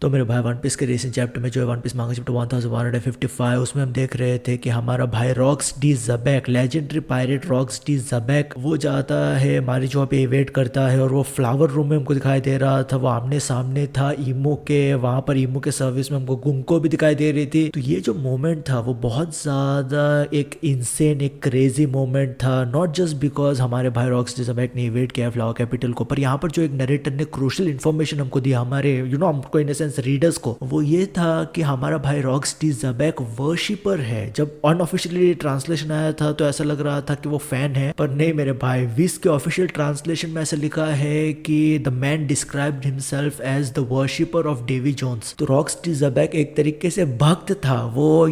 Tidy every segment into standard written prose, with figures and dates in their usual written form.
तो मेरे भाई वन पीस के रिसेंट चैप्टर में जो है वन पीस मांगा चैप्टर 1155 उसमें हम देख रहे थे कि हमारा भाई Rocks D Xebec legendary pirate Rocks D Xebec वो जाता है हमारी जो पे वेट करता है और वो फ्लावर रूम में हमको दिखाई दे रहा था। वो आमने सामने था ईमो के, वहाँ पर ईमो के सर्विस में हमको गुंको भी दिखाई दे रही थी। तो ये जो मोमेंट था वो बहुत ज़्यादा एक इंसेन एक क्रेजी मोमेंट था, नॉट जस्ट बिकॉज हमारे भाई रॉक्स डी जबैक ने वेट किया फ्लावर कैपिटल को, पर यहाँ पर जो एक नरेटर ने क्रूशल इन्फॉर्मेशन हमको दिया हमारे हमको इन सेंस रीडर्स को, वो ये था कि हमारा भाई रॉक्स डी जबैक वर्शिपर है। जब अनऑफिशियली ट्रांसलेशन आया था तो ऐसा लग रहा था कि वो फैन है, पर नहीं मेरे भाई, विस के ऑफिशियल ट्रांसलेशन में ऐसा लिखा है कि the man described himself as the worshipper of Davy Jones. तो रॉक्स डी जबैक एक तरीके से भक्त था, वो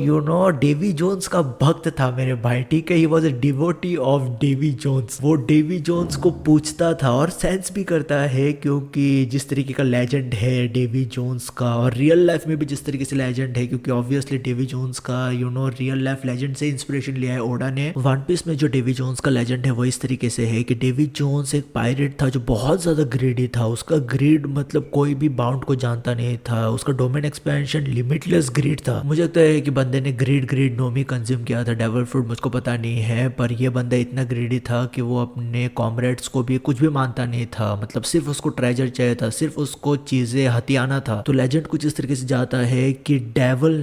डेवी जोन्स का भक्त था मेरे भाई, ठीक है। He was a devotee of Davy Jones. वो डेवी जोन्स को पूछता था और सेंस भी करता है, क्योंकि जिस तरीके का लेजेंड है डेवी जोन्स का, और रियल लाइफ में भी जिस तरीके से लेजेंड है, क्योंकि ऑब्वियसली डेवी जोन्स का रियल लाइफ लेजेंड से इंस्पिरेशन लिया है ओडा ने। वन पीस में जो डेवी जोन्स का लेजेंड है वो इस तरीके से है कि डेवी जोन्स एक पायरेट था जो बहुत ज्यादा ग्रीडी था। उसका ग्रीड मतलब कोई भी बाउंड को जानता नहीं था। उसका डोमेन एक्सपेंशन लिमिटलेस ग्रीड था। मुझे लगता है कि बंदे ने ग्रीड नोमी कंज्यूम किया था, डेवल फ्रूट मुझको पता नहीं है, पर ये बंदा इतना ग्रीडी था कि वो अपने कॉमरेड्स को भी कुछ भी मानता नहीं था। मतलब सिर्फ उसको ट्रेजर चाहिए था, सिर्फ उसको चीजें हथियाना था। तो लेजेंड कुछ इस तरीके से जाता है कि डेवल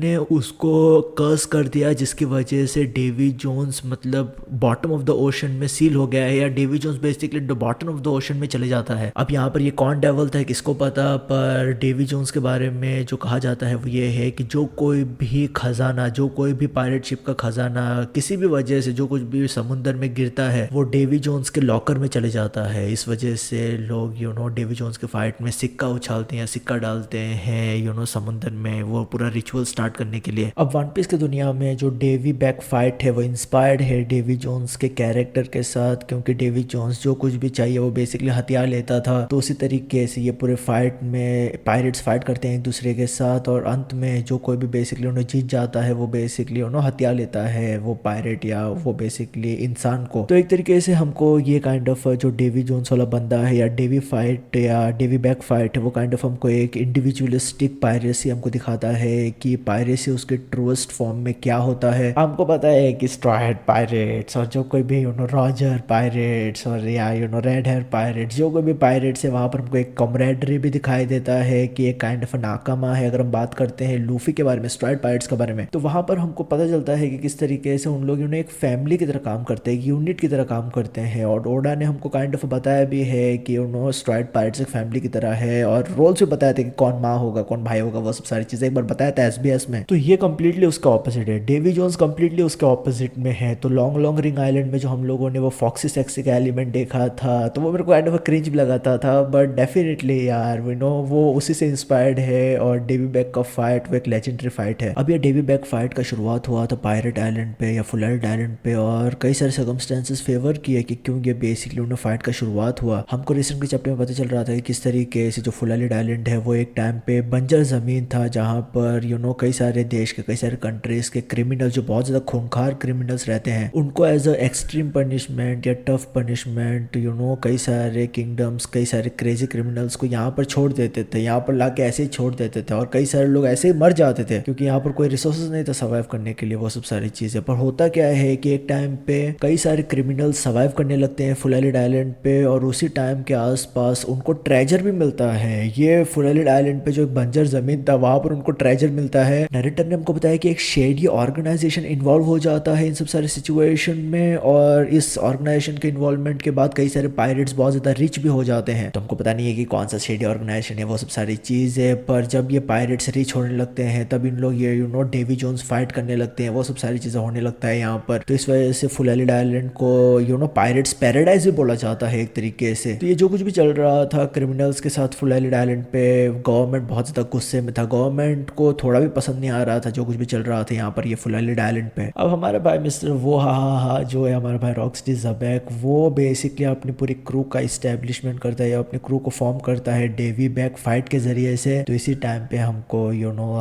ने उसको कर्स कर दिया, जिसकी वजह से डेवी जोन्स मतलब बॉटम ऑफ द ओशन में सील हो गया है, या Davy Jones basically bottom of the ocean में चले जाता है। अब यहाँ पर ये कौन डेवल था किसको पता, पर डेवी जोन्स के बारे में जो कहा जाता है वो ये है कि जो कोई भी खजाना, जो कोई भी पायरेट शिप का खजाना किसी भी वजह से जो कुछ भी समुद्र में गिरता है वो डेवी जोन्स के लॉकर में चले जाता है। इस वजह से लोग डेवी जोन्स के फाइट में सिक्का उछालते हैं, सिक्का डालते हैं समुद्र में, वो पूरा रिचुअल स्टार्ट करने के लिए। अब वन पीस की दुनिया में जो डेवी बैक फाइट है वो इंस्पायर्ड है डेवी जोन्स के कैरेक्टर के साथ, क्योंकि डेवी जोन्स जो कुछ भी चाहिए वो बेसिकली हथियार लेता था। तो उसी तरीके से ये पूरे फाइट में पायरेट्स फाइट करते हैं एक दूसरे के साथ, और अंत में जो कोई भी बेसिकली उन्हें जीत जाता है वो बेसिकली हथियार लेता है, वो पायरेट या वो बेसिकली इंसान को। तो एक तरीके से हमको ये काइंड ऑफ जो डेवी जोन्स वाला बंदा है या डेवी फाइट या डेवी बैक फाइट है वो काइंड ऑफ हमको एक इंडिविजुअलिस्टिक पायरेसी हमको दिखाता है कि पायरेसी उसके ट्रूएस्ट फॉर्म में क्या होता है। हमको पता है कि स्ट्रॉयड पायरेट्स और जो कोई भी रॉजर पायरेट्स और या रेड हेयर पायरेट्स, जो कोई भी पायरेट्स है वहाँ पर हमको एक कॉमरेडरी भी दिखाई देता है कि एक काइंड ऑफ नाकामा है। अगर हम बात करते हैं लूफी के बारे में, स्ट्रॉयड पायरेट्स के बारे में, तो वहाँ पर हमको पता चलता है कि किस तरीके से उन लोग एक फैमिली की तरह काम करते हैं, एक यूनिट की तरह काम करते हैं। और ओडा ने हमको काइंड ऑफ बताया भी है कि स्ट्रॉयड पायरेट्स एक फैमिली की तरह है, और रोल्स भी बताया था कि कौन माँ होगा कौन भाई होगा, वो सब सारी चीजें एक बार बताया था एसबीएस में। तो ये कम्प्लीटली उसका ऑपोजिट है, डेवी जोन्स कम्प्लीटली उसके ऑपोजिट में है। तो लॉन्ग रिंग आइलैंड में जो हम लोगों ने वो फॉक्सी सेक्सी का एलिमेंट देखा था तो वो मेरे को काइंड ऑफ क्रिंज भी लगाता था, बट डेफिनेटली यार वो उसी से इंस्पायर्ड है। और डेवी बैक का फाइट वो एक लेजेंडरी फाइट है। अब ये डेवी बैक फाइट का शुरुआत हुआ था पायरेट आइलैंड पे या फुल आइलैंड पे, और कई सारे सर्कमस्टेंसेस फेवर किए कि क्यों ये बेसिकली उन्हें फाइट का शुरुआत हुआ। हमको रिसेंट के चैप्टर में पता चल रहा था कि किस तरीके से जो फुल आइलैंड है वो एक टाइम पे बंजर जमीन था, जहाँ पर कई सारे देश के कई सारे कंट्रीज के क्रिमिनल जो बहुत ज्यादा खूंखार क्रिमिनल्स रहते हैं उनको एज अ एक्सट्रीम पनिशमेंट या टफ पनिशमेंट कई सारे किंगडम्स कई सारे क्रेजी क्रिमिनल्स को यहाँ पर छोड़ देते थे, यहाँ पर लाके ऐसे ही छोड़ देते थे, और कई सारे लोग ऐसे ही मर जाते थे क्योंकि यहाँ पर कोई रिसोर्सेज नहीं था सर्वाइव करने के लिए, वो सब सारी चीजें। पर होता क्या है कि एक टाइम पे कई सारे क्रिमिनल्स सर्वाइव करने लगते हैं फुल आइलैंड पे, और उसी टाइम के आसपास उनको ट्रेजर भी मिलता है। ये फुल आइलैंड पे जो एक बंजर जमीन था वहां पर उनको ट्रेजर मिलता है। नरेटर ने हमको बताया कि एक शेडी ऑर्गेनाइजेशन इन्वॉल्व हो जाता है इन सब सारे सिचुएशन में, और इस ऑर्गेनाइजेशन के इन्वॉल्वमेंट के बाद कई सारे पायरेट्स बहुत ज्यादा रिच भी हो जाते हैं। तो हमको पता नहीं है कि कौन सा शेडी ऑर्गेनाइजेशन है, वो सब सारी चीज है। पर जब ये पायरेट्स रिच होने लगते हैं तब इन लोग ये डेवी जोन्स फाइट करने लगते हैं, वो सब सारी चीजें होने लगता है यहाँ पर। तो इस वजह से फुल आइलैंड को पायरेट्स पैराडाइज भी बोला जाता है एक तरीके से। तो ये जो कुछ भी चल रहा था क्रिमिनल्स के साथ फुल आइलैंड पे, गवर्नमेंट बहुत ज्यादा गुस्से में था, गवर्नमेंट को थोड़ा भी पसंद नहीं आ रहा था जो कुछ भी चल रहा था यहाँ पर ये फुल आइलैंड पे। अब हमारा भाई मिस्टर वो हा जो है हमारा भाई रॉक्स डी जबैक, वो बेसिकली अपनी पूरी क्रू का इस्टेब्लिशमेंट करता है या अपनी क्रू को फॉर्म करता है डेवी बैक फाइट के जरिए से। तो इसी टाइम पे हमको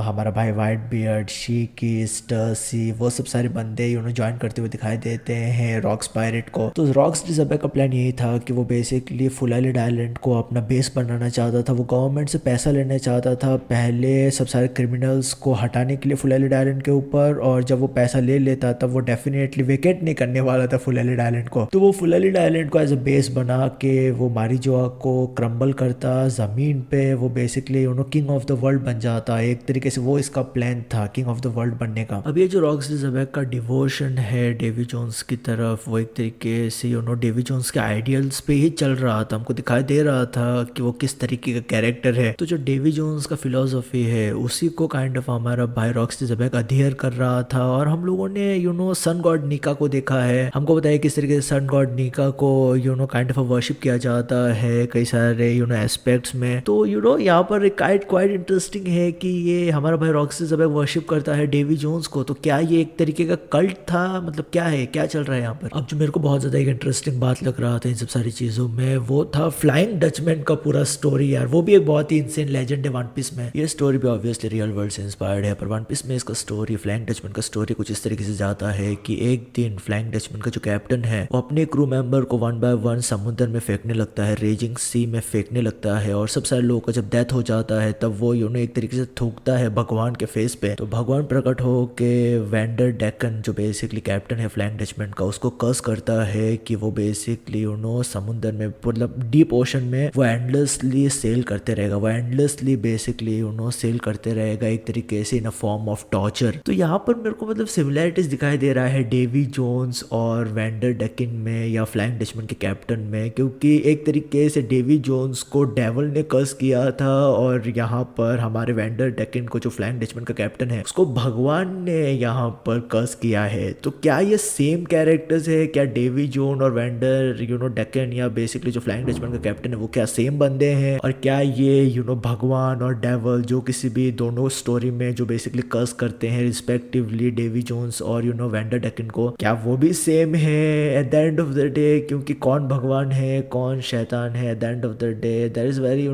हमारा भाई वाइट बियर्ड, शीकी, स्टर्सी, वो सब सारे बंदे ज्वाइन करते हुए दिखाई देते हैं रॉक्स पायरेट को। तो रॉक्स डी जबैक का प्लान यही था कि वो बेसिकली फुल आइलैंड को अपना बेस बनाना चाहता था। वो गवर्नमेंट से पैसा लेना चाहता था पहले सब सारे क्रिमिनल्स को हटाने के लिए फुल एलिड आइलैंड के ऊपर, और जब वो पैसा ले लेता तब वो डेफिनेटली वेकेट नहीं करने वाला था फुल एलिड आइलैंड को। तो वो फुल एलिड आइलैंड को एज अ बेस बना के वो मारिजुआ को क्रम्बल करता जमीन पे, वो basically king of the world बन जाता। एक तरीके से वो इसका प्लान था किंग ऑफ द वर्ल्ड बनने का। अब ये जो रॉक्स डी ज़ेबेक का डिवोशन है डेवी जोन्स की तरफ, वो एक तरीके से डेवी जोन्स के आइडियल्स पे ही चल रहा था। हमको दिखाई दे रहा था कि वो किस तरीके का कैरेक्टर है। तो जो डेवी जोन्स का फिलोसफी है उसी को काइंड ऑफ हमारा भाई रॉक्स डी ज़ेबेक अध्ययन कर रहा था। और हम लोगों ने सन गॉड नीका को देखा है, हमको बताया किस तरीके से सन गॉड नीका को काइंड ऑफ वर्शिप किया जाता है कई सारे एस्पेक्ट्स में। तो यहाँ पर क्वाइट इंटरेस्टिंग है कि ये हमारा भाई रॉक्स डी ज़ेबेक वर्शिप करता है डेवी जोन्स को। तो क्या ये एक तरीके का कल्ट था, मतलब क्या है, क्या चल रहा है यहाँ पर। अब जो मेरे को बहुत ज्यादा एक इंटरेस्टिंग बात लग रहा था इन सब सारी चीजों में वो था फ्लाइंग डचमैन का पूरा स्टोरी यार। वो भी एक बहुत ही इंसेन लेजेंड है वन पीस में। ये स्टोरी भी ऑब्वियसली रियल वर्ल्ड से इंस्पायर्ड है, पर वन पीस में इसका स्टोरी फ्लाइंग डचमैन का स्टोरी कुछ इस तरीके से जाता है कि एक दिन फ्लाइंग डचमैन का जो कैप्टन है वो अपने क्रू मेंबर को 1 बाय 1 समुद्र में फेंकने लगता है, रेजिंग सी में फेंकने लगता है। और सब सारे लोगों का जब डेथ हो जाता है तब वो एक तरीके से थूकता है भगवान के फेस पे। तो भगवान प्रकट हो के वेंडर डेकन जो बेसिकली कैप्टन है फ्लाइंग डचमैन का उसको कर्स करता है कि वो बेसिकली समुद्र में मतलब डीप ओशन में वो एंडलेसली सेल करते रहेगा, वो एंडलेसली बेसिकली सेल करते रहेगा एक तरीके से इन अ फॉर्म ऑफ टॉर्चर। तो यहाँ पर मेरे को मतलब सिमिलैरिटीज दिखाई दे रहा है डेवी जोन्स और वेंडर डेकिन में या फ्लाइंग डचमैन के कैप्टन में, क्योंकि एक तरीके से डेवी जोन्स को डेवल ने कर्स किया था और यहाँ पर हमारे वेंडर डेकिन को जो फ्लाइंग डचमैन का कैप्टन है उसको भगवान ने यहाँ पर कर्स किया है। तो क्या ये सेम कैरेक्टर्स है, क्या डेवी जोन और वेंडर डेकन या बेसिकली जो फ्लाइंग डचमैन का कैप्टन है वो क्या सेम बंदे हैं, और क्या ये भगवान और डेवल जो किसी भी दोनों स्टोरी में जो बेसिकली कर्स करते हैं रिस्पेक्टिवली डेवी जोन्स और वेंडर डेकन को, क्या वो भी सेम है at the end of the day. क्योंकि कौन भगवान है कौन शैतान है at the end of the day there is very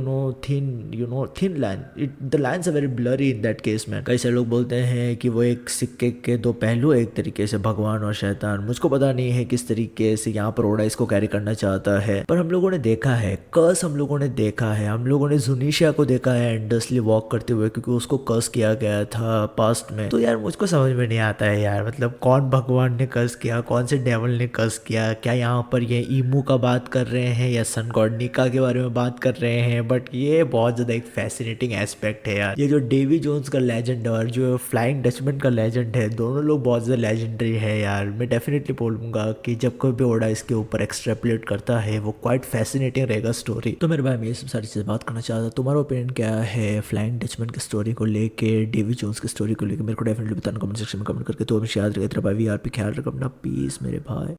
thin line, the lines are very blurry in that case man. कई सारे लोग बोलते हैं कि वो एक सिक्के के दो पहलू है एक तरीके से भगवान और शैतान। मुझको पता नहीं है किस तरीके से यहाँ पर ओडा इसको कैरी करना चाहता है, पर हम लोगों ने देखा है कर्स, हम लोगों ने देखा है, हम लोगों ने जुनीशिया को देखा है एंडलेसली वॉक करते हुए क्योंकि उसको कर्स किया गया था पास्ट में। तो यार मुझको समझ में नहीं आता है यार, मतलब कौन भगवान ने कर्स किया, कौन से डेवल ने कर्स किया। क्या यहाँ पर ये ईमू का बात कर रहे हैं या सन गॉड नीका के बारे में बात कर रहे हैं। बट ये बहुत ज्यादा एक फैसिनेटिंग एस्पेक्ट है यार। ये जो डेवी जोन्स का लेजेंड और जो फ्लाइंग डचमैन का लेजेंड है दोनों लोग बहुत ज्यादा लेजेंडरी है यार। मैं डेफिनेटली बोलूंगा कि जब कोई भी ओडा इसके ऊपर एक्सट्रैपलेट करता है वो क्वाइट फैसिनेटिंग रहेगा स्टोरी। तो मेरे भाई मैं ये सब सारी चीज़ बात करना चाहता, तुम्हारा ओपिनियन क्या है फ्लाइंग डचमैन की स्टोरी को लेके, डेवी जोन्स की स्टोरी को लेके? मेरे को डेफिनेटली बताना कमेंट सेक्शन में कमेंट करके। तो हमेशा याद रखें तेरा भाई वीआरपी, ख्याल रखो अपना, पीस मेरे भाई।